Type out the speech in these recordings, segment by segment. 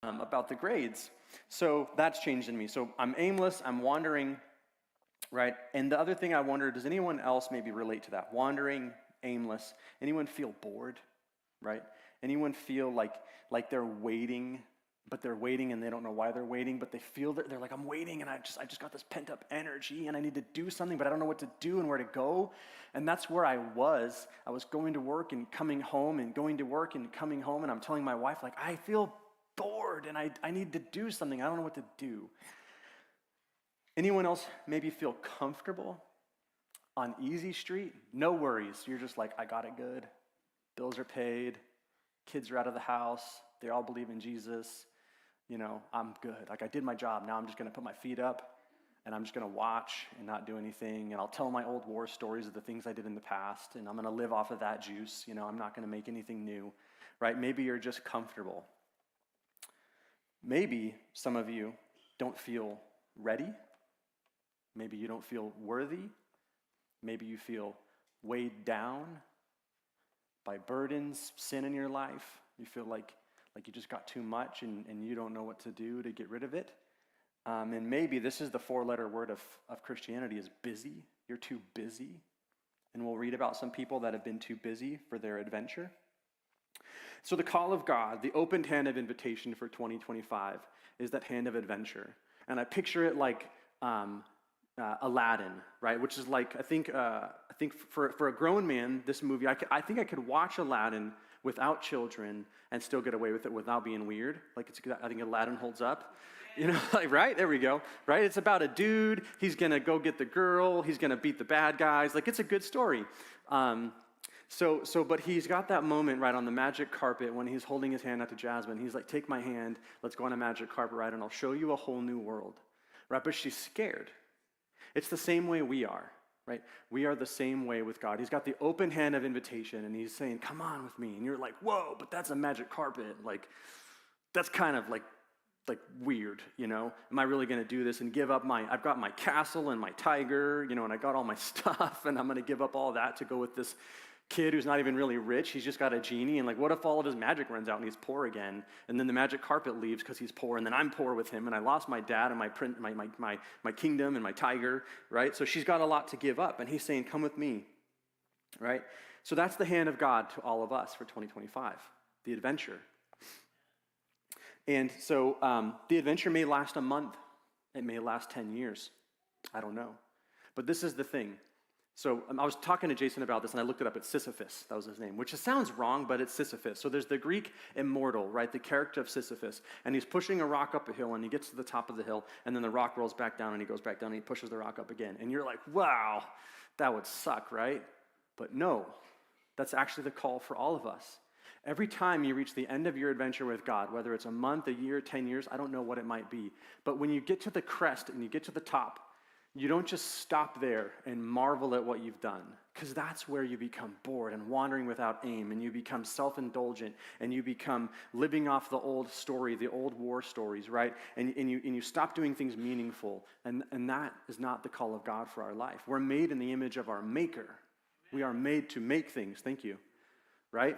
about the grades. So that's changed in me. So I'm aimless, I'm wandering, right? And the other thing I wonder, does anyone else maybe relate to that? Wandering, aimless. Anyone feel bored, right? Anyone feel like they're waiting, but they're waiting and they don't know why they're waiting, but they feel that they're like, I'm waiting and I just got this pent up energy and I need to do something, but I don't know what to do and where to go. And that's where I was. I was going to work and coming home and going to work and coming home, and I'm telling my wife, like, I feel bored and I need to do something. I don't know what to do. Anyone else maybe feel comfortable on easy street? No worries. You're just like, I got it good. Bills are paid. Kids are out of the house. They all believe in Jesus. I'm good. Like, I did my job. Now I'm just going to put my feet up and I'm just going to watch and not do anything. And I'll tell my old war stories of the things I did in the past. And I'm going to live off of that juice. I'm not going to make anything new, right? Maybe you're just comfortable. Maybe some of you don't feel ready. Maybe you don't feel worthy. Maybe you feel weighed down by burdens, sin in your life. You feel like you just got too much and you don't know what to do to get rid of it. And maybe this is the four-letter word of Christianity, is busy. You're too busy. And we'll read about some people that have been too busy for their adventure. So the call of God, the opened hand of invitation for 2025, is that hand of adventure. And I picture it like Aladdin, right? Which is like, I think for a grown man, this movie, I think I could watch Aladdin without children and still get away with it without being weird. I think Aladdin holds up. Right? There we go. Right? It's about a dude. He's going to go get the girl. He's going to beat the bad guys. It's a good story. But he's got that moment right on the magic carpet when he's holding his hand out to Jasmine. He's like, take my hand. Let's go on a magic carpet ride and I'll show you a whole new world. Right? But she's scared. It's the same way we are. Right? We are the same way with God. He's got the open hand of invitation and he's saying, come on with me. And you're like, whoa, but that's a magic carpet. That's kind of like weird, Am I really going to do this and give up I've got my castle and my tiger, and I got all my stuff and I'm going to give up all that to go with this kid who's not even really rich. He's just got a genie. And what if all of his magic runs out and he's poor again? And then the magic carpet leaves because he's poor, and then I'm poor with him, and I lost my dad and my kingdom and my tiger, right? So she's got a lot to give up, and he's saying, come with me, right? So that's the hand of God to all of us for 2025, the adventure. And so the adventure may last a month. It may last 10 years. I don't know. But this is the thing. So I was talking to Jason about this, and I looked it up. It's Sisyphus. That was his name, which sounds wrong, but it's Sisyphus. So there's the Greek immortal, right, the character of Sisyphus, and he's pushing a rock up a hill, and he gets to the top of the hill, and then the rock rolls back down, and he goes back down, and he pushes the rock up again. And you're like, wow, that would suck, right? But no, that's actually the call for all of us. Every time you reach the end of your adventure with God, whether it's a month, a year, 10 years, I don't know what it might be, but when you get to the crest and you get to the top, you don't just stop there and marvel at what you've done, because that's where you become bored and wandering without aim, and you become self-indulgent, and you become living off the old story, the old war stories, right? And you stop doing things meaningful, and that is not the call of God for our life. We're made in the image of our Maker. We are made to make things, thank you, right?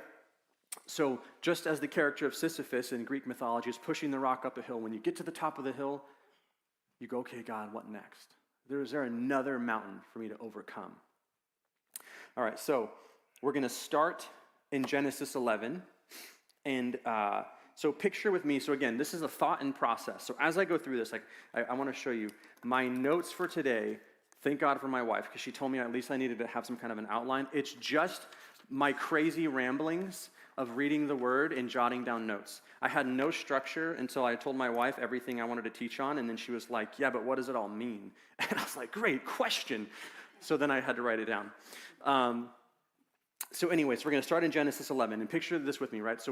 So just as the character of Sisyphus in Greek mythology is pushing the rock up a hill, when you get to the top of the hill, you go, okay, God, what next? Is there another mountain for me to overcome? All right, so we're going to start in Genesis 11. And so picture with me. So again, this is a thought and process. So as I go through this, I want to show you my notes for today. Thank God for my wife, because she told me at least I needed to have some kind of an outline. It's just my crazy ramblings of reading the word and jotting down notes. I had no structure until I told my wife everything I wanted to teach on, and then she was like, yeah, but what does it all mean? And I was like, great question. So then I had to write it down. So anyways, we're going to start in Genesis 11, and picture this with me, right? So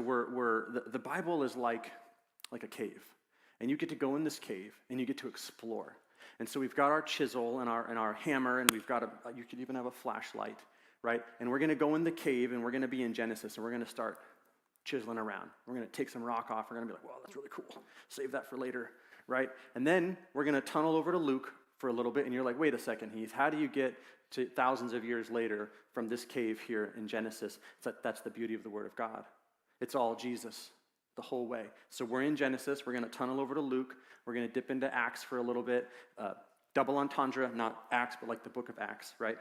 the Bible is like a cave, and you get to go in this cave, and you get to explore. And so we've got our chisel and our hammer, and we've got you could even have a flashlight, right? And we're going to go in the cave, and we're going to be in Genesis, and we're going to start chiseling around. We're going to take some rock off. We're going to be like, wow, that's really cool. Save that for later, right? And then we're going to tunnel over to Luke for a little bit, and you're like, wait a second, Heath, how do you get to thousands of years later from this cave here in Genesis? That's the beauty of the Word of God. It's all Jesus. the whole way. So we're in Genesis. We're going to tunnel over to Luke. We're going to dip into Acts for a little bit. Double entendre, not Acts, but like the book of Acts, right?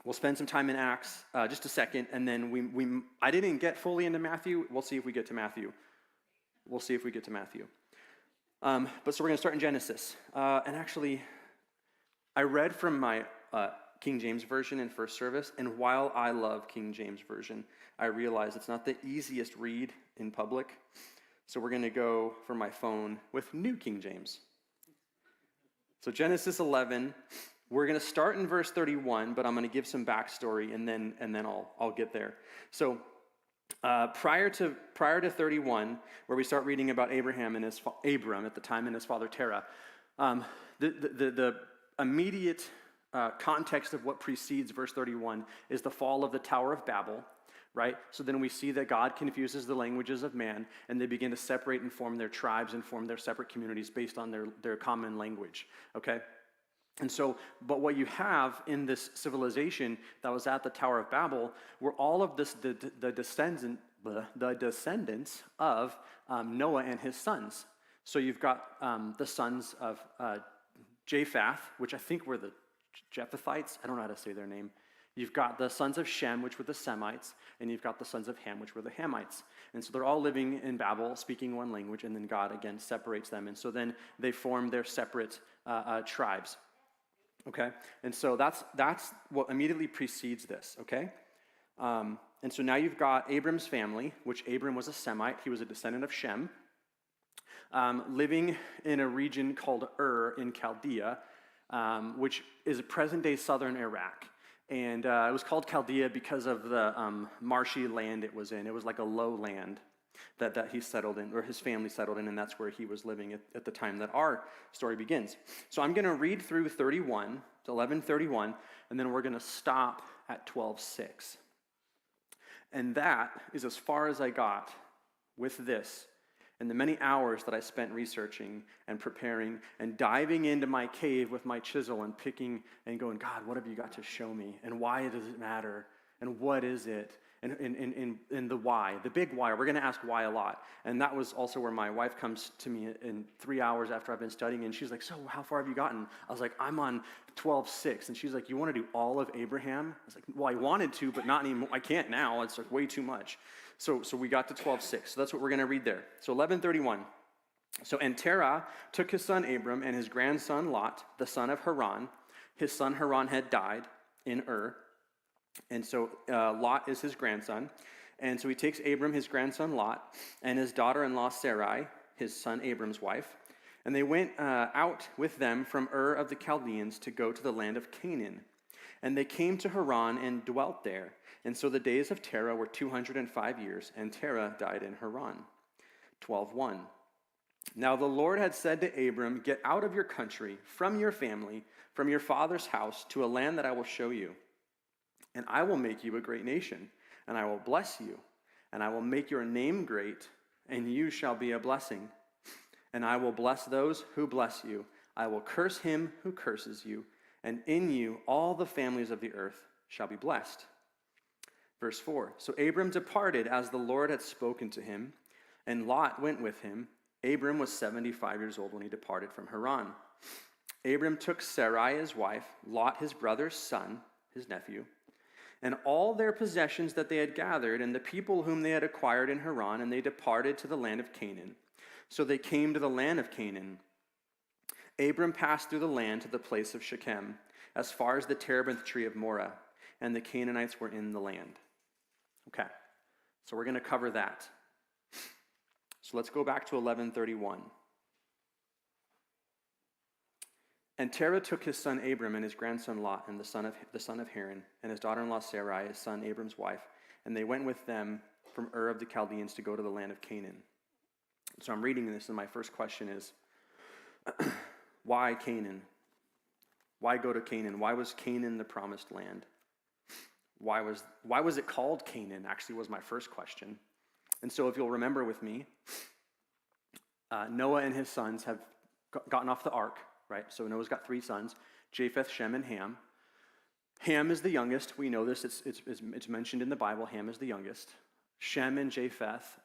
We'll spend some time in Acts, just a second, and then I didn't get fully into Matthew. We'll see if we get to Matthew. But so we're going to start in Genesis. And actually, I read from my King James Version in first service, and while I love King James Version, I realize it's not the easiest read in public. So we're going to go from my phone with New King James. So Genesis 11, we're going to start in verse 31, but I'm going to give some backstory, and then I'll get there. So prior to 31, where we start reading about Abram at the time and his father Terah, the immediate context of what precedes verse 31 is the fall of the Tower of Babel, right? So then we see that God confuses the languages of man, and they begin to separate and form their tribes and form their separate communities based on their common language, okay? And so, but what you have in this civilization that was at the Tower of Babel were all of the descendants of Noah and his sons. So you've got the sons of Japheth, which I think were the Japhethites. I don't know how to say their name. You've got the sons of Shem, which were the Semites, and you've got the sons of Ham, which were the Hamites. And so they're all living in Babel, speaking one language, and then God, again, separates them. And so then they form their separate tribes, okay? And so that's what immediately precedes this, okay? And so now you've got Abram's family, which Abram was a Semite. He was a descendant of Shem, living in a region called Ur in Chaldea, which is present-day southern Iraq. And it was called Chaldea because of the marshy land it was in. It was like a low land that he settled in, or his family settled in, and that's where he was living at the time that our story begins. So I'm going to read through 31, to 11:31, and then we're going to stop at 12:6. And that is as far as I got with this, and the many hours that I spent researching and preparing and diving into my cave with my chisel and picking and going, God, what have you got to show me? And why does it matter? And what is it? And the why, the big why. We're going to ask why a lot. And that was also where my wife comes to me in 3 hours after I've been studying, and she's like, so how far have you gotten? I was like, I'm on 12:6. And she's like, you want to do all of Abraham? I was like, well, I wanted to, but not anymore. I can't now. It's like way too much. So we got to 12:6. So that's what we're going to read there. So 11:31. So, and Terah took his son Abram and his grandson Lot, the son of Haran. His son Haran had died in Ur. And so Lot is his grandson. And so he takes Abram, his grandson Lot, and his daughter-in-law Sarai, his son Abram's wife. And they went out with them from Ur of the Chaldeans to go to the land of Canaan. And they came to Haran and dwelt there. And so the days of Terah were 205 years, and Terah died in Haran. 12:1. Now the Lord had said to Abram, get out of your country, from your family, from your father's house, to a land that I will show you. And I will make you a great nation, and I will bless you, and I will make your name great, and you shall be a blessing. And I will bless those who bless you. I will curse him who curses you, and in you all the families of the earth shall be blessed. Verse 4, so Abram departed as the Lord had spoken to him, and Lot went with him. Abram was 75 years old when he departed from Haran. Abram took Sarai his wife, Lot his brother's son, his nephew, and all their possessions that they had gathered, and the people whom they had acquired in Haran, and they departed to the land of Canaan. So they came to the land of Canaan. Abram passed through the land to the place of Shechem, as far as the terebinth tree of Moreh, and the Canaanites were in the land. Okay, so we're going to cover that. So let's go back to 11:31. And Terah took his son Abram and his grandson Lot and the son of Haran and his daughter-in-law Sarai, his son Abram's wife, and they went with them from Ur of the Chaldeans to go to the land of Canaan. So I'm reading this, and my first question is, why Canaan? Why go to Canaan? Why was Canaan the promised land? Why was it called Canaan, actually, was my first question. And so if you'll remember with me, Noah and his sons have gotten off the ark, right? So Noah's got 3 sons, Japheth, Shem, and Ham. Ham is the youngest. We know this. It's mentioned in the Bible. Ham is the youngest. Shem and Japheth.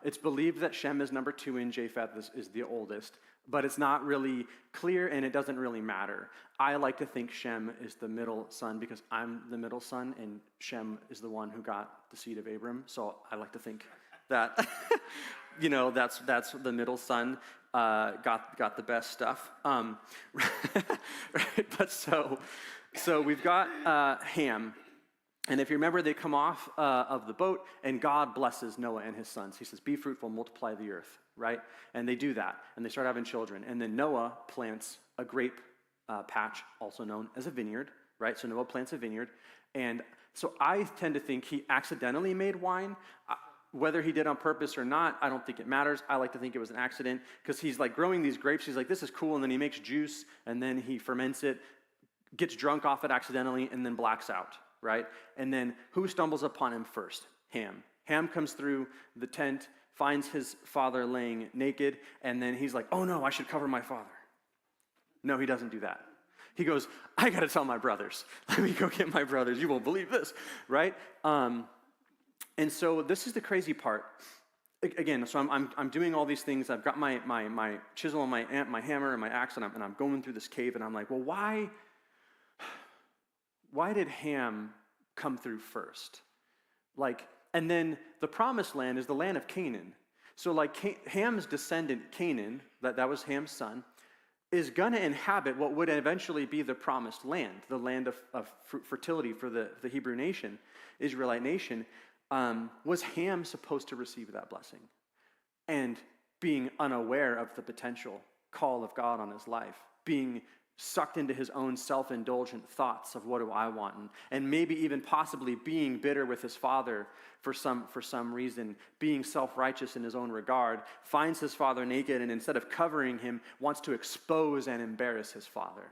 It's believed that Shem is number 2 and Japheth is the oldest, but it's not really clear and it doesn't really matter. I like to think Shem is the middle son because I'm the middle son and Shem is the one who got the seed of Abram. So I like to think that, that's the middle son got the best stuff. Right? But so we've got Ham. And if you remember, they come off of the boat, and God blesses Noah and his sons. He says, be fruitful, multiply the earth, right? And they do that, and they start having children. And then Noah plants a grape patch, also known as a vineyard, right? So Noah plants a vineyard. And so I tend to think he accidentally made wine. Whether he did on purpose or not, I don't think it matters. I like to think it was an accident, because he's like growing these grapes. He's like, this is cool. And then he makes juice, and then he ferments it, gets drunk off it accidentally, and then blacks out. Right? And then who stumbles upon him first? Ham. Ham comes through the tent, finds his father laying naked, and then he's like, oh no, I should cover my father. No, he doesn't do that. He goes, I got to tell my brothers. Let me go get my brothers. You won't believe this, right? And so this is the crazy part. Again, so I'm doing all these things. I've got my chisel and my hammer and my axe, and I'm going through this cave, and I'm like, well, why did Ham come through first? And then the promised land is the land of Canaan. So Ham's descendant, Canaan, that was Ham's son, is going to inhabit what would eventually be the promised land, the land of fertility for the Hebrew nation, Israelite nation. Was Ham supposed to receive that blessing? And being unaware of the potential call of God on his life, being sucked into his own self-indulgent thoughts of what do I want, and maybe even possibly being bitter with his father for some reason, being self-righteous in his own regard, finds his father naked, and instead of covering him, wants to expose and embarrass his father.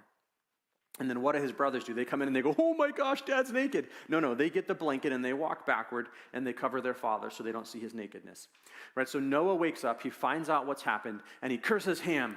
And then what do his brothers do? They come in and they go, oh my gosh, dad's naked. No, they get the blanket and they walk backward and they cover their father so they don't see his nakedness. Right? So Noah wakes up, he finds out what's happened, and he curses Ham.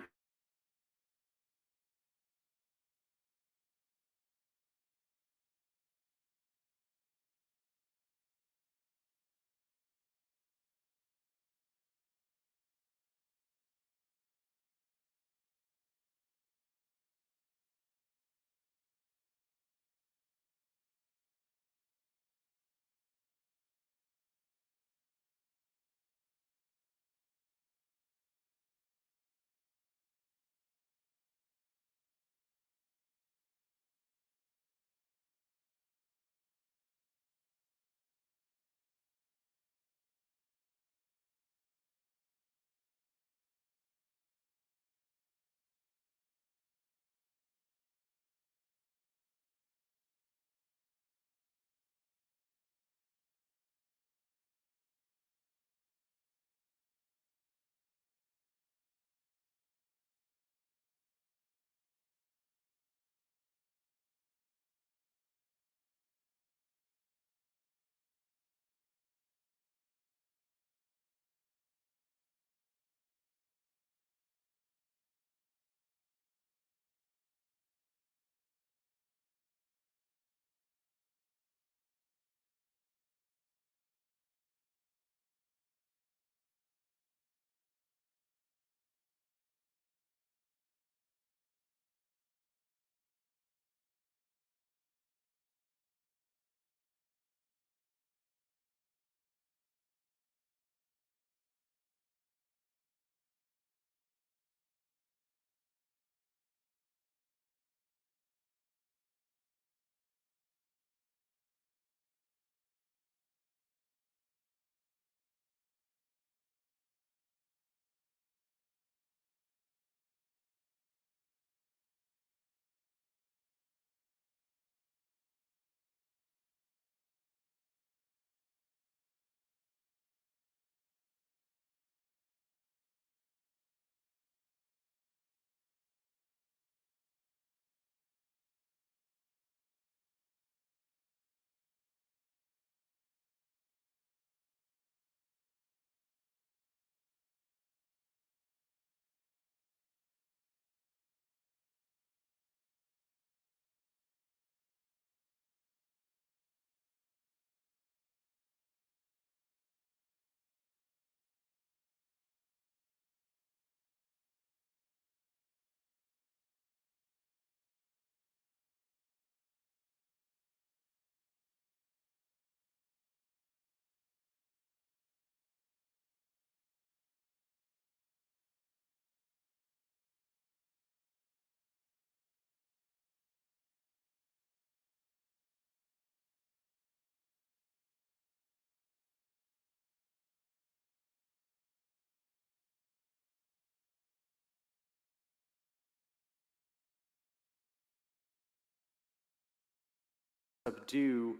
subdue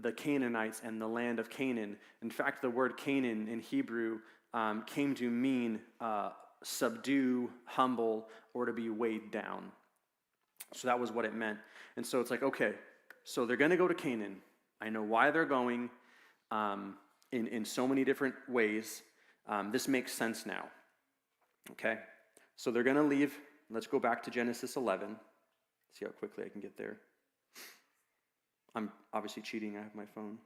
the Canaanites and the land of Canaan. In fact, the word Canaan in Hebrew came to mean subdue, humble, or to be weighed down. So that was what it meant. And so it's like, okay, so they're going to go to Canaan. I know why they're going in so many different ways. This makes sense now. Okay, so they're going to leave. Let's go back to Genesis 11. See how quickly I can get there. I'm obviously cheating. I have my phone.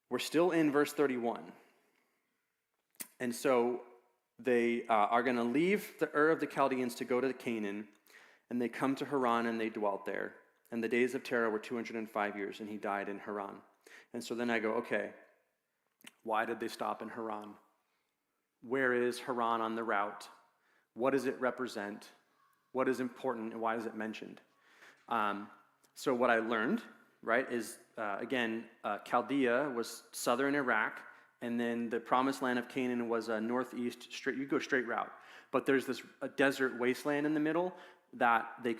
We're still in verse 31. And so they are going to leave the Ur of the Chaldeans to go to Canaan, and they come to Haran and they dwelt there. And the days of Terah were 205 years, and he died in Haran. And so then I go, okay, why did they stop in Haran? Where is Haran on the route? What does it represent? What is important, and why is it mentioned? So what I learned, right, is, again, Chaldea was southern Iraq, and then the promised land of Canaan was a northeast, you go straight route. But there's this a desert wasteland in the middle that they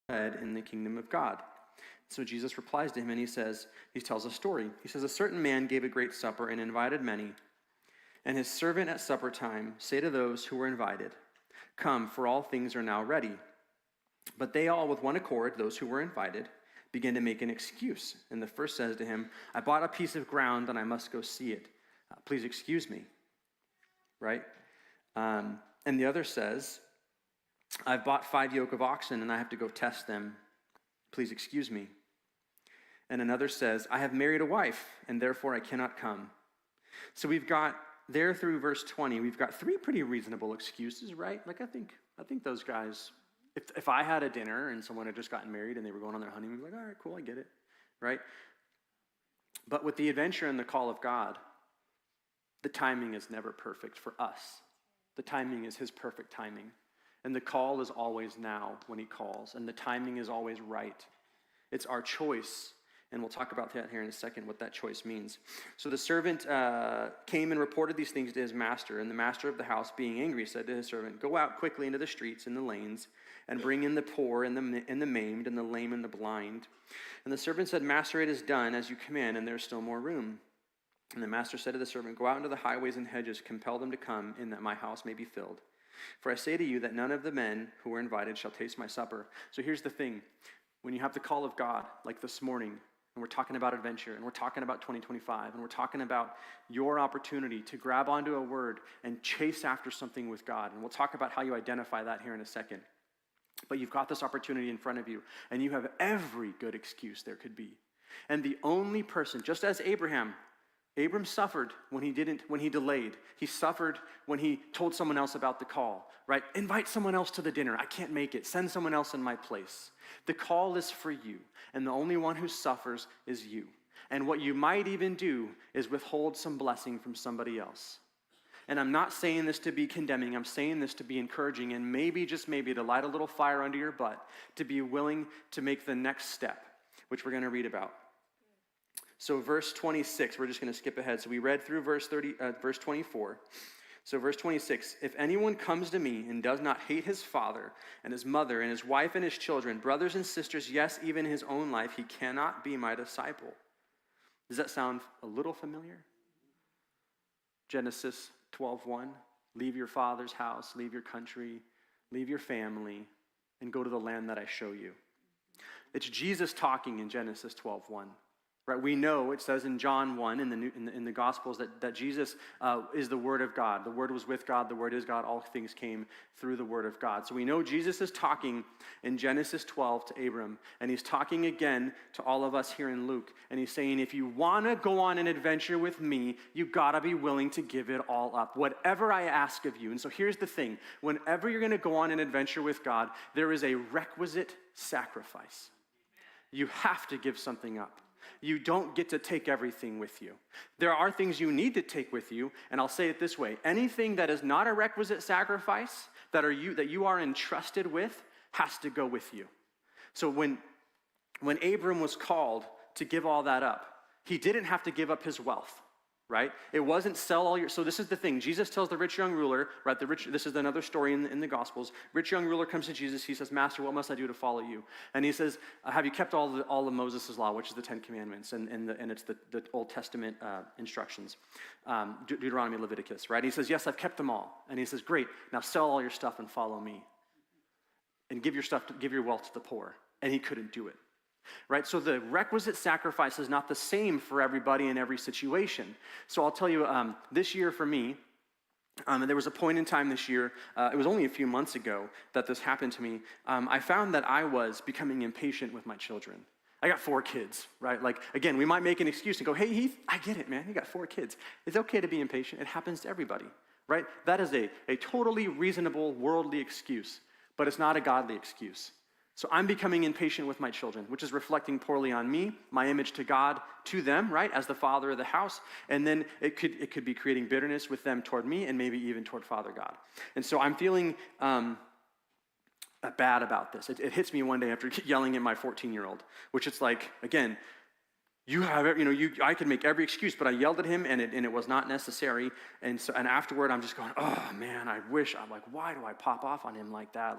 bread in the kingdom of God. So Jesus replies to him and he tells a story. He says, a certain man gave a great supper and invited many. And his servant at supper time say to those who were invited, come, for all things are now ready. But they all with one accord, those who were invited, began to make an excuse. And the first says to him, I bought a piece of ground and I must go see it. Please excuse me. Right? And the other says, I've bought 5 yoke of oxen and I have to go test them. Please excuse me. And another says, I have married a wife and therefore I cannot come. So we've got there through verse 20, we've got 3 pretty reasonable excuses, right? Like I think those guys, if I had a dinner and someone had just gotten married and they were going on their honeymoon, I'd be like, all right, cool, I get it, right? But with the adventure and the call of God, the timing is never perfect for us. The timing is his perfect timing. And the call is always now when he calls. And the timing is always right. It's our choice. And we'll talk about that here in a second, what that choice means. So the servant came and reported these things to his master. And the master of the house, being angry, said to his servant, go out quickly into the streets and the lanes and bring in the poor and the maimed and the lame and the blind. And the servant said, Master, it is done as you command, and there is still more room. And the master said to the servant, go out into the highways and hedges, compel them to come, in that my house may be filled. For I say to you that none of the men who were invited shall taste my supper. So here's the thing. When you have the call of God, like this morning, and we're talking about adventure, and we're talking about 2025, and we're talking about your opportunity to grab onto a word and chase after something with God. And we'll talk about how you identify that here in a second. But you've got this opportunity in front of you, and you have every good excuse there could be. And the only person, just as Abram suffered when he delayed. He suffered when he told someone else about the call, right? Invite someone else to the dinner. I can't make it. Send someone else in my place. The call is for you, and the only one who suffers is you. And what you might even do is withhold some blessing from somebody else. And I'm not saying this to be condemning. I'm saying this to be encouraging and maybe, just maybe, to light a little fire under your butt, to be willing to make the next step, which we're going to read about. So verse 26, we're just going to skip ahead. So we read through verse 24. So verse 26, if anyone comes to me and does not hate his father and his mother and his wife and his children, brothers and sisters, yes, even his own life, he cannot be my disciple. Does that sound a little familiar? Genesis 12:1, leave your father's house, leave your country, leave your family, and go to the land that I show you. It's Jesus talking in Genesis 12:1. Right, we know it says in John 1 in the Gospels that Jesus is the Word of God. The Word was with God. The Word is God. All things came through the Word of God. So we know Jesus is talking in Genesis 12 to Abram, and he's talking again to all of us here in Luke. And he's saying, if you want to go on an adventure with me, you got to be willing to give it all up, whatever I ask of you. And so here's the thing. Whenever you're going to go on an adventure with God, there is a requisite sacrifice. You have to give something up. You don't get to take everything with you. There are things you need to take with you, and I'll say it this way. Anything that is not a requisite sacrifice that you are entrusted with has to go with you. So when Abram was called to give all that up, he didn't have to give up his wealth, right? It wasn't sell all your, so this is the thing. Jesus tells the rich young ruler, right? This is another story in the Gospels. Rich young ruler comes to Jesus. He says, Master, what must I do to follow you? And he says, have you kept all of Moses' law, which is the 10 Commandments, and it's the Old Testament instructions, Deuteronomy, Leviticus, right? And he says, yes, I've kept them all. And he says, great, now sell all your stuff and follow me. And give your wealth to the poor. And he couldn't do it. Right? So the requisite sacrifice is not the same for everybody in every situation. So I'll tell you, this year for me, there was a point in time this year, it was only a few months ago that this happened to me. I found that I was becoming impatient with my children. I got 4 kids, right? Like, again, we might make an excuse and go, hey, Heath, I get it, man. You got 4 kids. It's okay to be impatient. It happens to everybody, right? That is a totally reasonable, worldly excuse, but it's not a godly excuse. So I'm becoming impatient with my children, which is reflecting poorly on me, my image to God, to them, right, as the father of the house. And then it could be creating bitterness with them toward me and maybe even toward Father God. And so I'm feeling bad about this. It hits me one day after yelling at my 14-year-old, which it's like, again, You have it, I could make every excuse, but I yelled at him and it was not necessary. And afterward, I'm just going, oh man, I'm like, why do I pop off on him like that?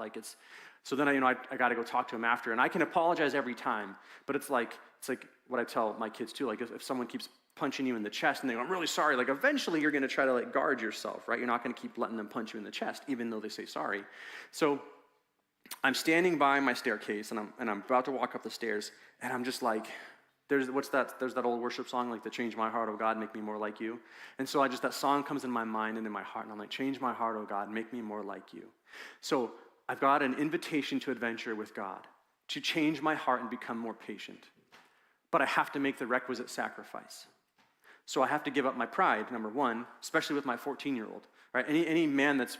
So then I got to go talk to him after, and I can apologize every time, but it's like what I tell my kids too. Like if someone keeps punching you in the chest and they go, I'm really sorry, like eventually you're going to try to like guard yourself, right? You're not going to keep letting them punch you in the chest, even though they say sorry. So I'm standing by my staircase and I'm about to walk up the stairs, and I'm just like, there's that old worship song, like the change my heart, oh God, make me more like you. And so that song comes in my mind and in my heart, and I'm like, change my heart, oh God, make me more like you. So I've got an invitation to adventure with God, to change my heart and become more patient. But I have to make the requisite sacrifice. So I have to give up my pride, number one, especially with my 14-year-old, right? Any man that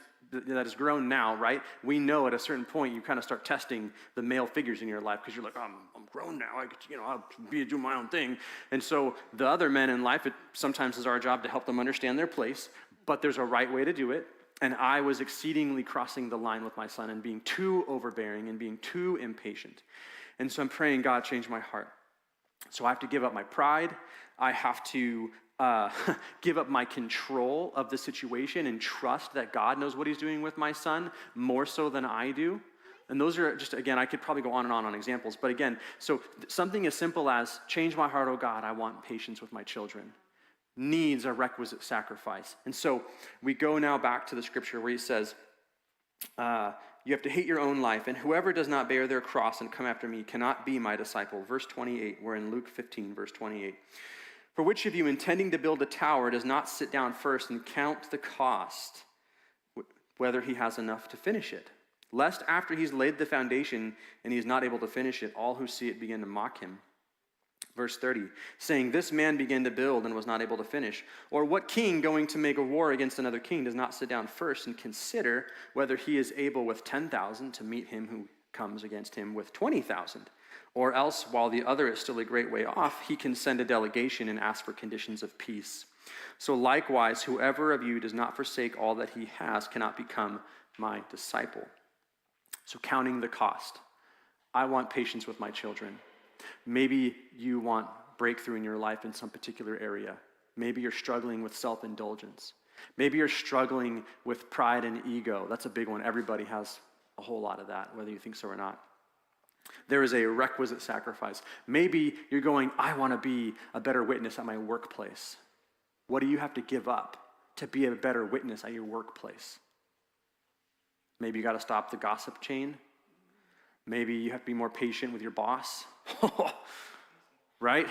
is grown now, right? We know at a certain point you kind of start testing the male figures in your life because you're like, I'm grown now. I'll do my own thing. And so the other men in life, it sometimes is our job to help them understand their place, but there's a right way to do it. And I was exceedingly crossing the line with my son and being too overbearing and being too impatient. And so I'm praying, God, change my heart. So I have to give up my pride. I have to give up my control of the situation and trust that God knows what he's doing with my son more so than I do. And those are just, again, I could probably go on and on examples. But again, so something as simple as change my heart, oh God, I want patience with my children, needs a requisite sacrifice. And so we go now back to the scripture where he says, you have to hate your own life, and whoever does not bear their cross and come after me cannot be my disciple. Verse 28, we're in Luke 15, verse 28. For which of you intending to build a tower does not sit down first and count the cost, whether he has enough to finish it? Lest after he's laid the foundation and he is not able to finish it, all who see it begin to mock him. Verse 30, saying, this man began to build and was not able to finish. Or what king going to make a war against another king does not sit down first and consider whether he is able with 10,000 to meet him who comes against him with 20,000? Or else, while the other is still a great way off, he can send a delegation and ask for conditions of peace. So likewise, whoever of you does not forsake all that he has cannot become my disciple. So counting the cost. I want patience with my children. Maybe you want breakthrough in your life in some particular area. Maybe you're struggling with self-indulgence. Maybe you're struggling with pride and ego. That's a big one. Everybody has a whole lot of that, whether you think so or not. There is a requisite sacrifice. Maybe you're going, I want to be a better witness at my workplace. What do you have to give up to be a better witness at your workplace? Maybe you got to stop the gossip chain. Maybe you have to be more patient with your boss. Right?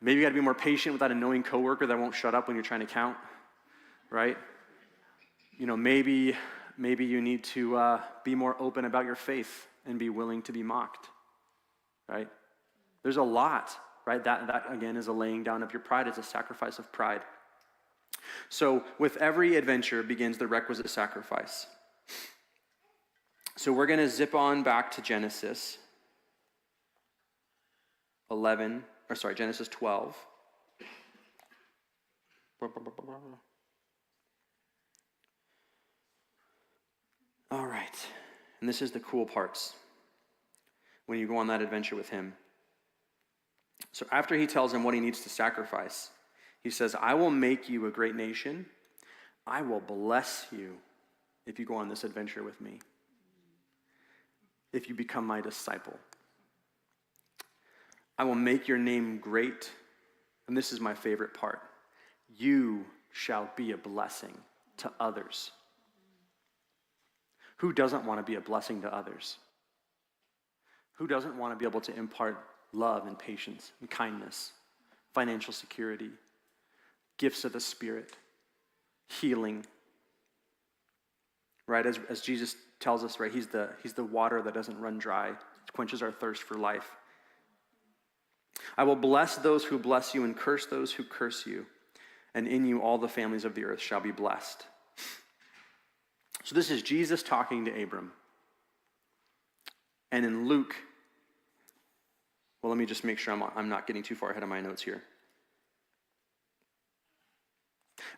Maybe you got to be more patient with that annoying coworker that won't shut up when you're trying to count. Right? Maybe you need to be more open about your faith and be willing to be mocked. Right? There's a lot. Right? That again is a laying down of your pride. It's a sacrifice of pride. So with every adventure begins the requisite sacrifice. So we're going to zip on back to Genesis 12. All right. And this is the cool parts when you go on that adventure with him. So after he tells him what he needs to sacrifice, he says, I will make you a great nation. I will bless you if you go on this adventure with me. If you become my disciple. I will make your name great. And this is my favorite part. You shall be a blessing to others. Who doesn't want to be a blessing to others? Who doesn't want to be able to impart love and patience and kindness, financial security, gifts of the Spirit, healing? Right, as Jesus tells us, right, he's the water that doesn't run dry. It quenches our thirst for life. I will bless those who bless you and curse those who curse you. And in you all the families of the earth shall be blessed. So this is Jesus talking to Abram. And in Luke, well, let me just make sure I'm not getting too far ahead of my notes here.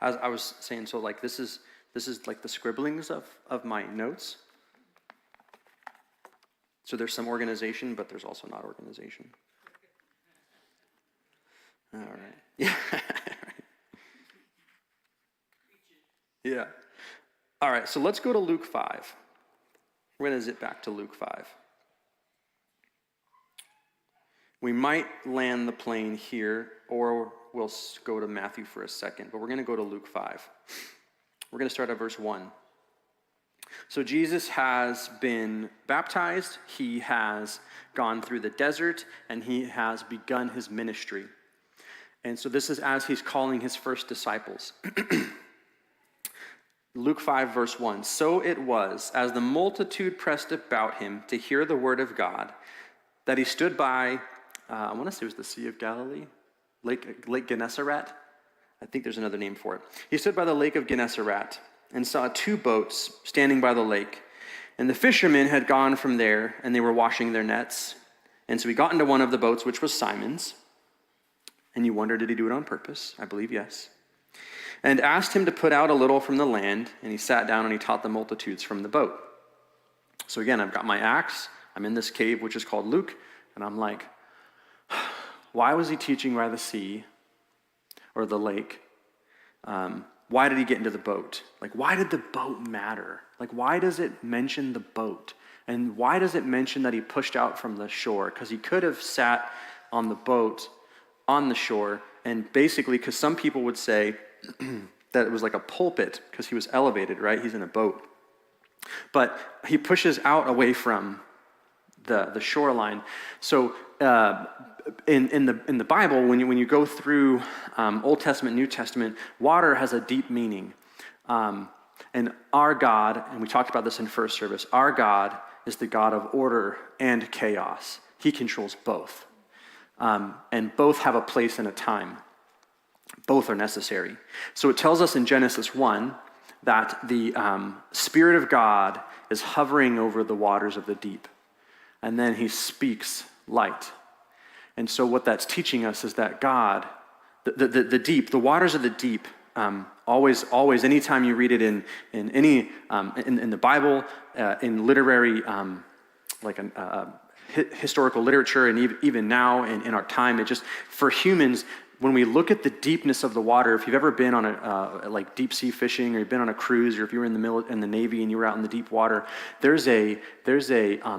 As I was saying, so like this is like the scribblings of my notes. So there's some organization, but there's also not organization. All right. Yeah. Yeah. All right, so let's go to Luke 5. We're going to zip back to Luke 5. We might land the plane here, or we'll go to Matthew for a second, but we're going to go to Luke 5. We're going to start at verse 1. So Jesus has been baptized, he has gone through the desert, and he has begun his ministry. And so this is as he's calling his first disciples. Luke 5, verse 1. So it was, as the multitude pressed about him to hear the word of God, that he stood by, I want to say it was the Sea of Galilee, Lake Gennesaret. I think there's another name for it. He stood by the lake of Gennesaret and saw 2 boats standing by the lake. And the fishermen had gone from there, and they were washing their nets. And so he got into one of the boats, which was Simon's. And you wonder, did he do it on purpose? I believe yes. And asked him to put out a little from the land, and he sat down and he taught the multitudes from the boat. So again, I've got my axe. I'm in this cave, which is called Luke, and I'm like, why was he teaching by the sea or the lake? Why did he get into the boat? Like, why did the boat matter? Like, why does it mention the boat? And why does it mention that he pushed out from the shore? Because he could have sat on the boat on the shore, and basically, because some people would say that it was like a pulpit because he was elevated, right? He's in a boat. But he pushes out away from the shoreline. So in the Bible, when you go through Old Testament, New Testament, water has a deep meaning. And our God, and we talked about this in first service, our God is the God of order and chaos. He controls both. And both have a place and a time. Both are necessary. So it tells us in Genesis 1 that the Spirit of God is hovering over the waters of the deep. And then he speaks light. And so what that's teaching us is that God, the deep, the waters of the deep, always, anytime you read it in the Bible, in literary, historical literature, and even now in our time, it just, for humans, when we look at the deepness of the water, if you've ever been on a deep sea fishing, or you've been on a cruise, or if you were in the Navy and you were out in the deep water, there's a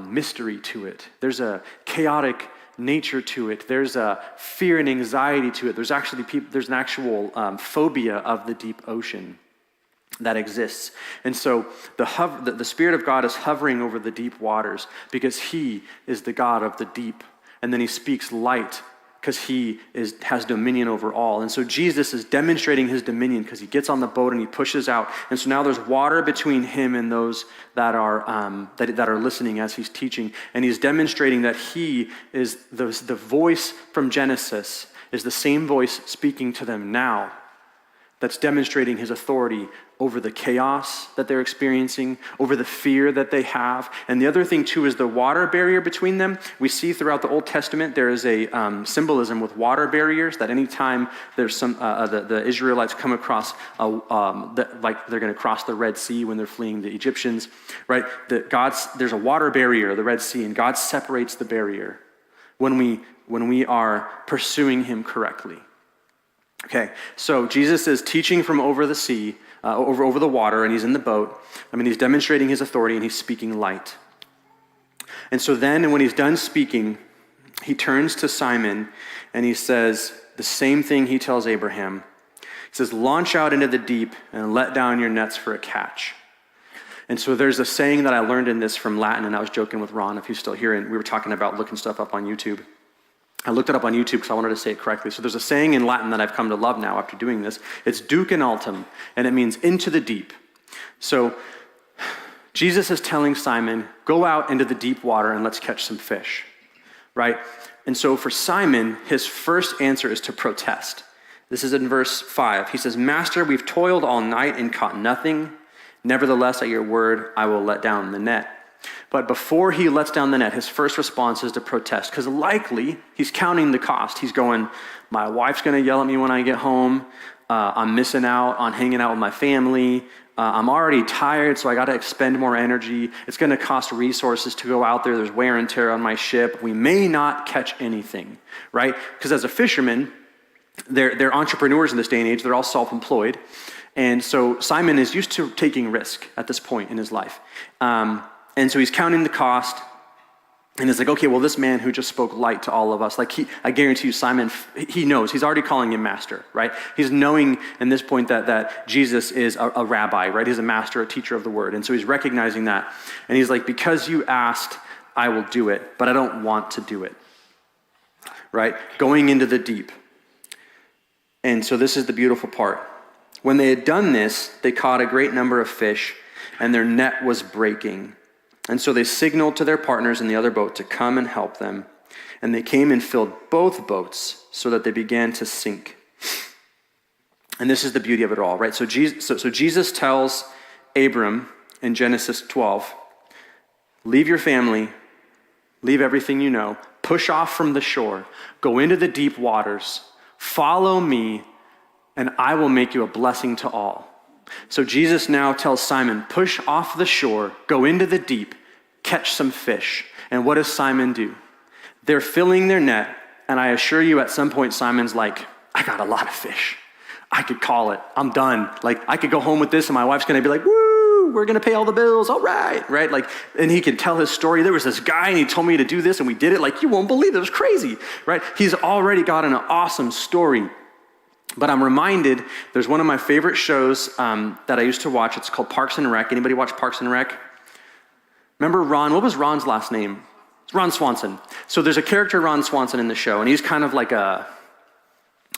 mystery to it. There's a chaotic nature to it. There's a fear and anxiety to it. There's an actual phobia of the deep ocean that exists. And so the Spirit of God is hovering over the deep waters because he is the God of the deep. And then he speaks light because he has dominion over all. And so Jesus is demonstrating his dominion because he gets on the boat and he pushes out. And so now there's water between him and those that are listening as he's teaching. And he's demonstrating that he is the voice from Genesis is the same voice speaking to them now. That's demonstrating his authority over the chaos that they're experiencing, over the fear that they have. And the other thing, too, is the water barrier between them. We see throughout the Old Testament, there is a symbolism with water barriers, that anytime there's the Israelites come across, like they're going to cross the Red Sea when they're fleeing the Egyptians, right? There's a water barrier, the Red Sea, and God separates the barrier when we are pursuing him correctly. Okay, so Jesus is teaching from over the sea, over the water, and he's in the boat. He's demonstrating his authority, and he's speaking light. And so then, when he's done speaking, he turns to Simon, and he says the same thing he tells Abraham. He says, launch out into the deep and let down your nets for a catch. And so there's a saying that I learned in this from Latin, and I was joking with Ron, if he's still here, and we were talking about looking stuff up on YouTube. I looked it up on YouTube because I wanted to say it correctly. So there's a saying in Latin that I've come to love now after doing this. It's duc in altum, and it means into the deep. So Jesus is telling Simon, go out into the deep water and let's catch some fish, right? And so for Simon, his first answer is to protest. This is in verse 5. He says, Master, we've toiled all night and caught nothing. Nevertheless, at your word, I will let down the net. But before he lets down the net, his first response is to protest, because likely he's counting the cost. He's going, my wife's going to yell at me when I get home. I'm missing out on hanging out with my family. I'm already tired, so I got to expend more energy. It's going to cost resources to go out there. There's wear and tear on my ship. We may not catch anything, right? Because as a fisherman, they're entrepreneurs in this day and age. They're all self-employed. And so Simon is used to taking risk at this point in his life. And so he's counting the cost. And it's like, okay, well, this man who just spoke light to all of us, like I guarantee you, Simon, he knows. He's already calling him master, right? He's knowing in this point that Jesus is a rabbi, right? He's a master, a teacher of the word. And so he's recognizing that. And he's like, because you asked, I will do it, but I don't want to do it, right? Going into the deep. And so this is the beautiful part. When they had done this, they caught a great number of fish, and their net was breaking. And so they signaled to their partners in the other boat to come and help them. And they came and filled both boats so that they began to sink. And this is the beauty of it all, right? So Jesus tells Abram in Genesis 12, leave your family, leave everything you know, push off from the shore, go into the deep waters, follow me, and I will make you a blessing to all. So Jesus now tells Simon, push off the shore, go into the deep, catch some fish. And what does Simon do? They're filling their net, and I assure you at some point Simon's like, I got a lot of fish. I could call it. I'm done. Like, I could go home with this, and my wife's going to be like, woo, we're going to pay all the bills. All right, right? Like, and he can tell his story. There was this guy, and he told me to do this, and we did it. Like, you won't believe it. It was crazy, right? He's already got an awesome story. But I'm reminded, there's one of my favorite shows that I used to watch. It's called Parks and Rec. Anybody watch Parks and Rec? Remember Ron? What was Ron's last name? It's Ron Swanson. So there's a character, Ron Swanson, in the show, and he's kind of like I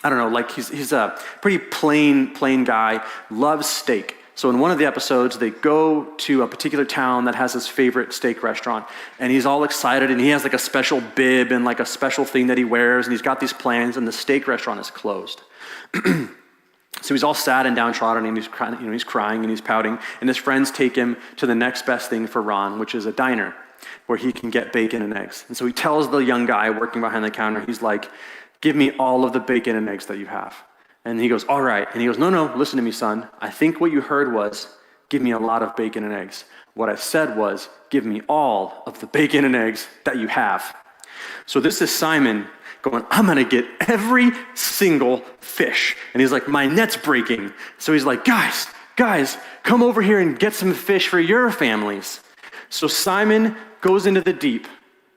don't know, like he's a pretty plain guy, loves steak. So in one of the episodes, they go to a particular town that has his favorite steak restaurant, and he's all excited, and he has like a special bib and like a special thing that he wears, and he's got these plans, and the steak restaurant is closed. So he's all sad and downtrodden, and he's crying and he's pouting, and his friends take him to the next best thing for Ron, which is a diner where he can get bacon and eggs. And so he tells the young guy working behind the counter, he's like, give me all of the bacon and eggs that you have. And he goes, all right. And he goes, no, listen to me, son. I think what you heard was, give me a lot of bacon and eggs. What I said was, give me all of the bacon and eggs that you have. So this is Simon going, I'm going to get every single fish. And he's like, my net's breaking. So he's like, guys, come over here and get some fish for your families. So Simon goes into the deep,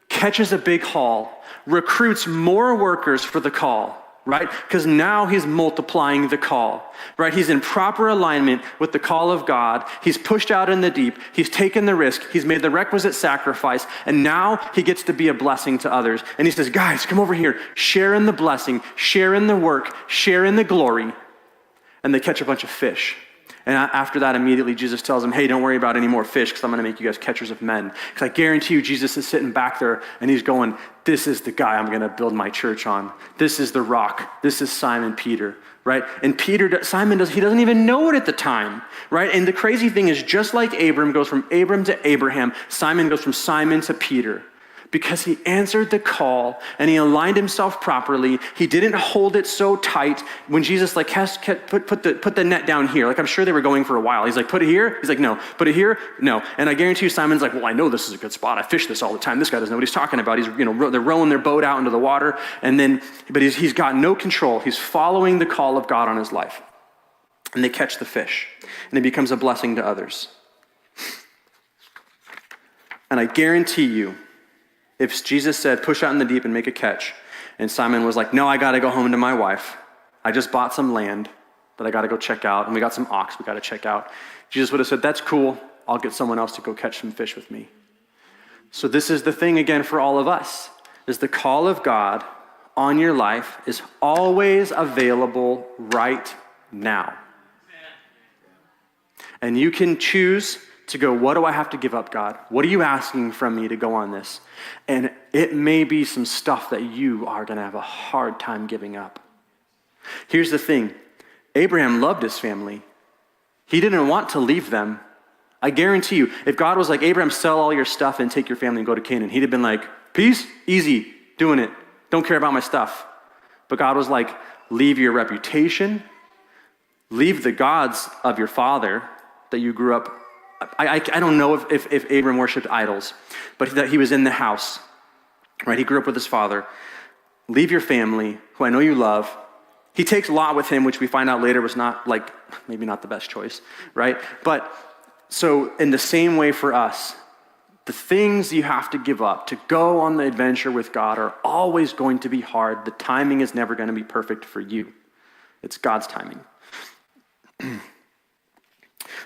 catches a big haul, recruits more workers for the call, right? Because now he's multiplying the call, right? He's in proper alignment with the call of God. He's pushed out in the deep. He's taken the risk. He's made the requisite sacrifice. And now he gets to be a blessing to others. And he says, guys, come over here. Share in the blessing. Share in the work. Share in the glory. And they catch a bunch of fish. And after that, immediately Jesus tells them, hey, don't worry about any more fish because I'm going to make you guys catchers of men. Because I guarantee you, Jesus is sitting back there and he's going, this is the guy I'm going to build my church on. This is the rock. This is Simon Peter, right? And Simon doesn't even know it at the time, right? And the crazy thing is, just like Abram goes from Abram to Abraham, Simon goes from Simon to Peter. Because he answered the call and he aligned himself properly. He didn't hold it so tight. When Jesus put the net down here, like I'm sure they were going for a while. He's like, put it here? He's like, no. Put it here? No. And I guarantee you Simon's like, well, I know this is a good spot. I fish this all the time. This guy doesn't know what he's talking about. He's, they're rowing their boat out into the water. But he's got no control. He's following the call of God on his life. And they catch the fish. And it becomes a blessing to others. And I guarantee you, if Jesus said, push out in the deep and make a catch, and Simon was like, no, I got to go home to my wife. I just bought some land that I got to go check out, and we got some ox we got to check out. Jesus would have said, that's cool. I'll get someone else to go catch some fish with me. So this is the thing again for all of us, is the call of God on your life is always available right now. And you can choose to go, what do I have to give up, God? What are you asking from me to go on this? And it may be some stuff that you are going to have a hard time giving up. Here's the thing. Abraham loved his family. He didn't want to leave them. I guarantee you, if God was like, Abraham, sell all your stuff and take your family and go to Canaan, he'd have been like, peace, easy, doing it. Don't care about my stuff. But God was like, leave your reputation, leave the gods of your father that you grew up. I don't know if Abram worshipped idols, but that he was in the house, right? He grew up with his father. Leave your family, who I know you love, He takes Lot with him, which we find out later was not maybe not the best choice, right? But so in the same way for us, the things you have to give up to go on the adventure with God are always going to be hard. The timing is never going to be perfect for you. It's God's timing.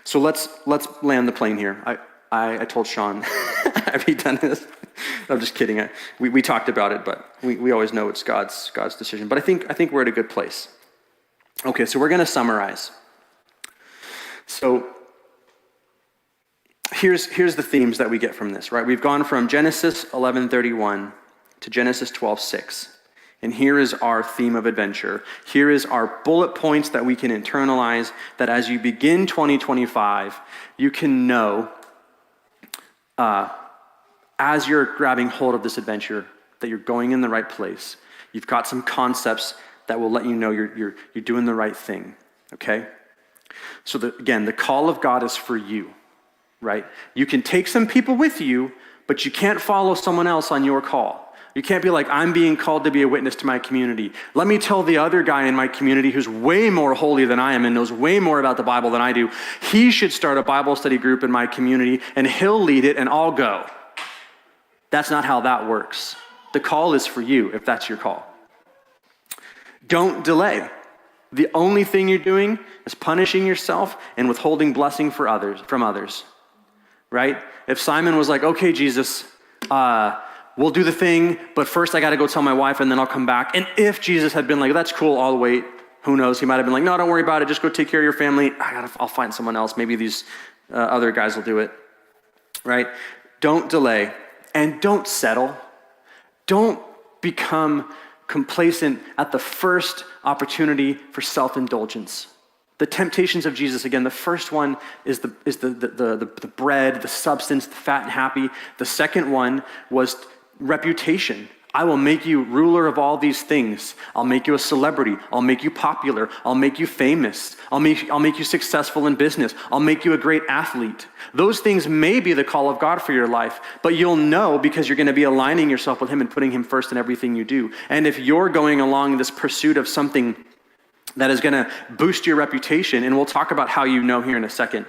So let's land the plane here. I told Sean, have you done this? I'm just kidding. We talked about it, but we always know it's God's decision. But I think we're at a good place. Okay, so we're going to summarize. So here's the themes that we get from this, right? We've gone from Genesis 11:31 to Genesis 12:6. And here is our theme of adventure. Here is our bullet points that we can internalize, that as you begin 2025, you can know, as you're grabbing hold of this adventure, that you're going in the right place. You've got some concepts that will let you know you're doing the right thing, okay? So again, the call of God is for you, right? You can take some people with you, but you can't follow someone else on your call. You can't be like, I'm being called to be a witness to my community. Let me tell the other guy in my community who's way more holy than I am and knows way more about the Bible than I do, he should start a Bible study group in my community and he'll lead it and I'll go. That's not how that works. The call is for you if that's your call. Don't delay. The only thing you're doing is punishing yourself and withholding blessing from others, right? If Simon was like, okay, Jesus, we'll do the thing, but first I got to go tell my wife and then I'll come back. And if Jesus had been like, that's cool, I'll wait. Who knows? He might have been like, no, don't worry about it. Just go take care of your family. I'll find someone else. Maybe these other guys will do it, right? Don't delay and don't settle. Don't become complacent at the first opportunity for self-indulgence. The temptations of Jesus, again, the first one is the bread, the substance, the fat and happy. The second one was reputation. I will make you ruler of all these things. I'll make you a celebrity. I'll make you popular. I'll make you famous. I'll make you successful in business. I'll make you a great athlete. Those things may be the call of God for your life, but you'll know because you're going to be aligning yourself with him and putting him first in everything you do. And if you're going along this pursuit of something that is going to boost your reputation, and we'll talk about how you know here in a second,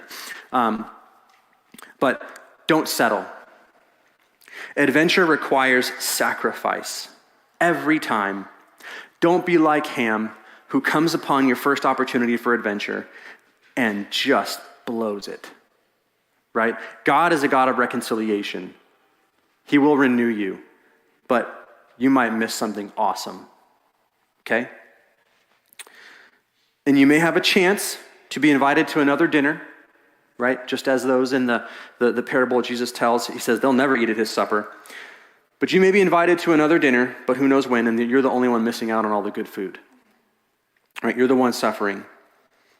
but don't settle. Adventure requires sacrifice every time. Don't be like Ham, who comes upon your first opportunity for adventure and just blows it, right? God is a God of reconciliation. He will renew you, but you might miss something awesome, okay? And you may have a chance to be invited to another dinner, right? Just as those in the parable Jesus tells, he says they'll never eat at his supper. But you may be invited to another dinner, but who knows when, and you're the only one missing out on all the good food, right? You're the one suffering.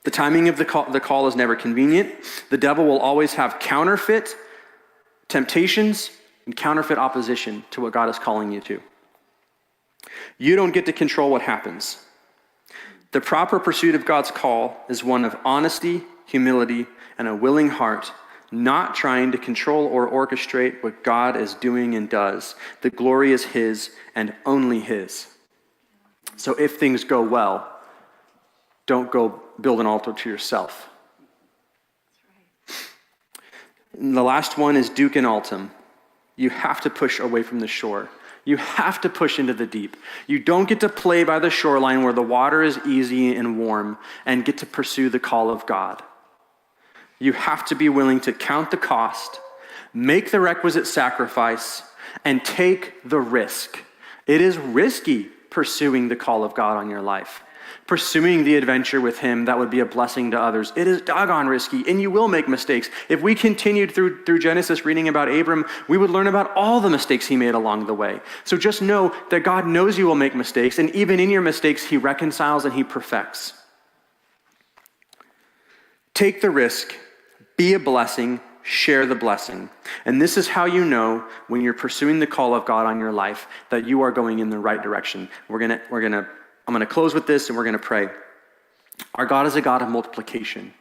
The timing of the call is never convenient. The devil will always have counterfeit temptations and counterfeit opposition to what God is calling you to. You don't get to control what happens. The proper pursuit of God's call is one of honesty, humility, and a willing heart, not trying to control or orchestrate what God is doing and does. The glory is his and only his. So if things go well, don't go build an altar to yourself. And the last one is Duke and Altum. You have to push away from the shore. You have to push into the deep. You don't get to play by the shoreline where the water is easy and warm and get to pursue the call of God. You have to be willing to count the cost, make the requisite sacrifice, and take the risk. It is risky pursuing the call of God on your life. Pursuing the adventure with him that would be a blessing to others. It is doggone risky, and you will make mistakes. If we continued through Genesis reading about Abram, we would learn about all the mistakes he made along the way. So just know that God knows you will make mistakes, and even in your mistakes, he reconciles and he perfects. Take the risk, be a blessing, share the blessing. And this is how you know when you're pursuing the call of God on your life that you are going in the right direction. I'm going to close with this and we're going to pray. Our God is a God of multiplication.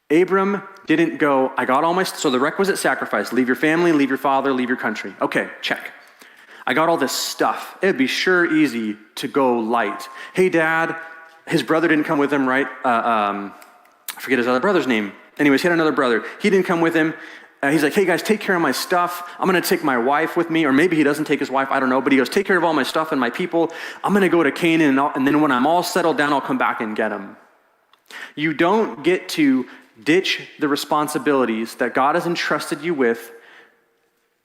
Abram didn't go, I got all so the requisite sacrifice, leave your family, leave your father, leave your country. Okay, check. I got all this stuff. It'd be sure easy to go light. Hey, Dad, his brother didn't come with him, right? I forget his other brother's name. Anyways, he had another brother. He didn't come with him. He's like, hey guys, take care of my stuff. I'm going to take my wife with me. Or maybe he doesn't take his wife, I don't know. But he goes, take care of all my stuff and my people. I'm going to go to Canaan, and then when I'm all settled down, I'll come back and get him. You don't get to ditch the responsibilities that God has entrusted you with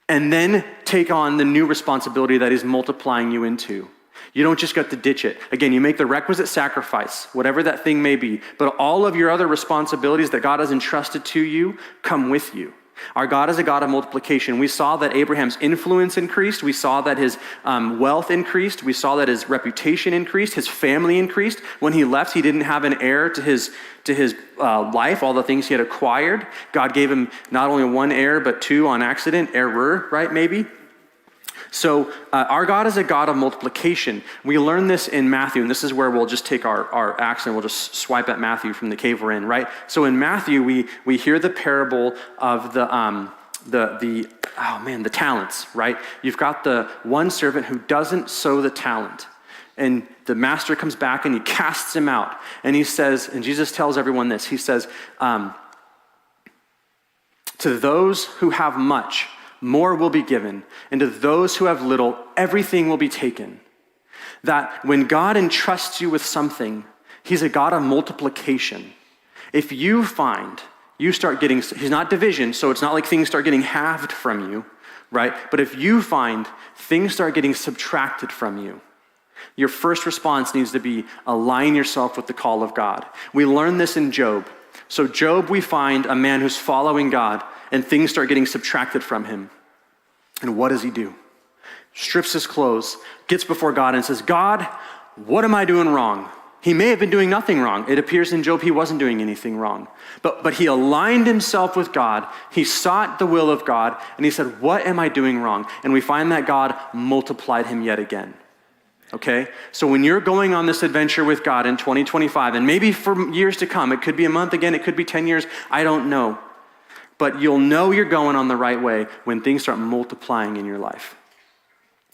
and then take on the new responsibility that he's multiplying you into. You don't just get to ditch it. Again, you make the requisite sacrifice, whatever that thing may be, but all of your other responsibilities that God has entrusted to you come with you. Our God is a God of multiplication. We saw that Abraham's influence increased. We saw that his wealth increased. We saw that his reputation increased. His family increased. When he left, he didn't have an heir to his life, all the things he had acquired. God gave him not only one heir, but two on accident, error, right, maybe? So our God is a God of multiplication. We learn this in Matthew, and this is where we'll just take our axe and we'll just swipe at Matthew from the cave we're in, right? So in Matthew, we hear the parable of the talents, right? You've got the one servant who doesn't sow the talent. And the master comes back and he casts him out. And he says, and Jesus tells everyone this, he says, to those who have much, more will be given, and to those who have little, everything will be taken. That when God entrusts you with something, he's a God of multiplication. If you find, you start getting, he's not division, so it's not like things start getting halved from you, right? But if you find things start getting subtracted from you, your first response needs to be align yourself with the call of God. We learn this in Job. So Job, we find a man who's following God, and things start getting subtracted from him. And what does he do? Strips his clothes, gets before God and says, God, what am I doing wrong? He may have been doing nothing wrong. It appears in Job he wasn't doing anything wrong. But he aligned himself with God. He sought the will of God, and he said, what am I doing wrong? And we find that God multiplied him yet again. Okay? So when you're going on this adventure with God in 2025, and maybe for years to come, it could be a month again, it could be 10 years, I don't know. But you'll know you're going on the right way when things start multiplying in your life.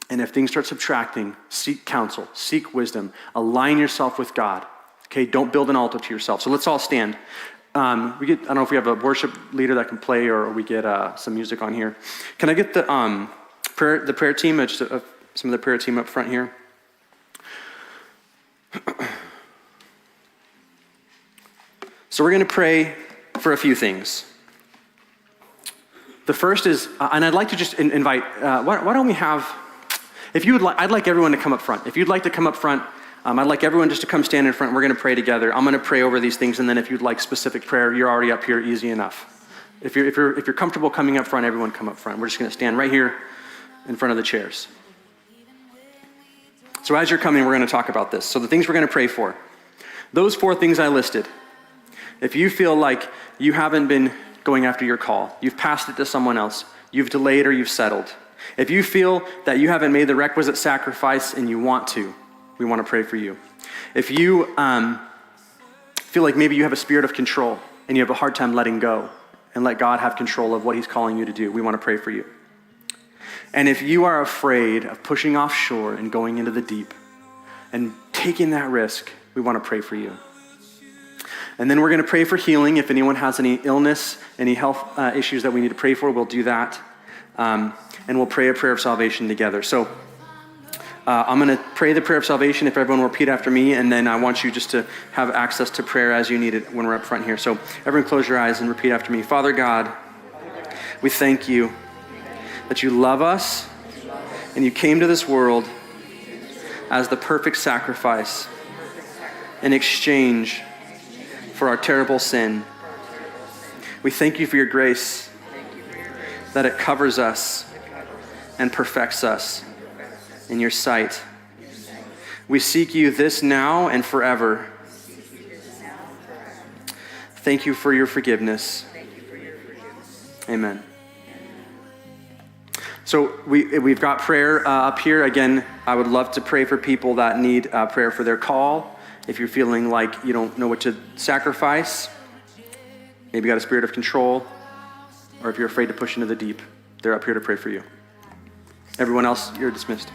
And if things start subtracting, seek counsel, seek wisdom, align yourself with God. Okay, don't build an altar to yourself. So let's all stand. I don't know if we have a worship leader that can play, or we get some music on here. Can I get the prayer team, some of the prayer team up front here? So we're going to pray for a few things. The first is, and I'd like to just invite, why don't we have, if you would like, I'd like everyone to come up front. If you'd like to come up front, I'd like everyone just to come stand in front. We're going to pray together. I'm going to pray over these things, and then if you'd like specific prayer, you're already up here, easy enough. If you're comfortable coming up front, everyone come up front. We're just going to stand right here in front of the chairs. So as you're coming, we're going to talk about this. So the things we're going to pray for, those 4 things I listed. If you feel like you haven't been going after your call, you've passed it to someone else, you've delayed or you've settled. If you feel that you haven't made the requisite sacrifice and you want to, we want to pray for you. If you feel like maybe you have a spirit of control and you have a hard time letting go and let God have control of what he's calling you to do, we want to pray for you. And if you are afraid of pushing offshore and going into the deep and taking that risk, we want to pray for you. And then we're going to pray for healing. If anyone has any illness, any health issues that we need to pray for, we'll do that. And we'll pray a prayer of salvation together. So I'm going to pray the prayer of salvation. If everyone will repeat after me, and then I want you just to have access to prayer as you need it when we're up front here. So everyone close your eyes and repeat after me. Father God, we thank you that you love us and you came to this world as the perfect sacrifice in exchange for our terrible sin. We thank you for your grace, that it covers us and perfects us in your sight. We seek you this now and forever. Thank you for your forgiveness. Amen. So we've got prayer up here. Again, I would love to pray for people that need prayer for their call. If you're feeling like you don't know what to sacrifice, maybe you got a spirit of control, or if you're afraid to push into the deep, they're up here to pray for you. Everyone else, you're dismissed.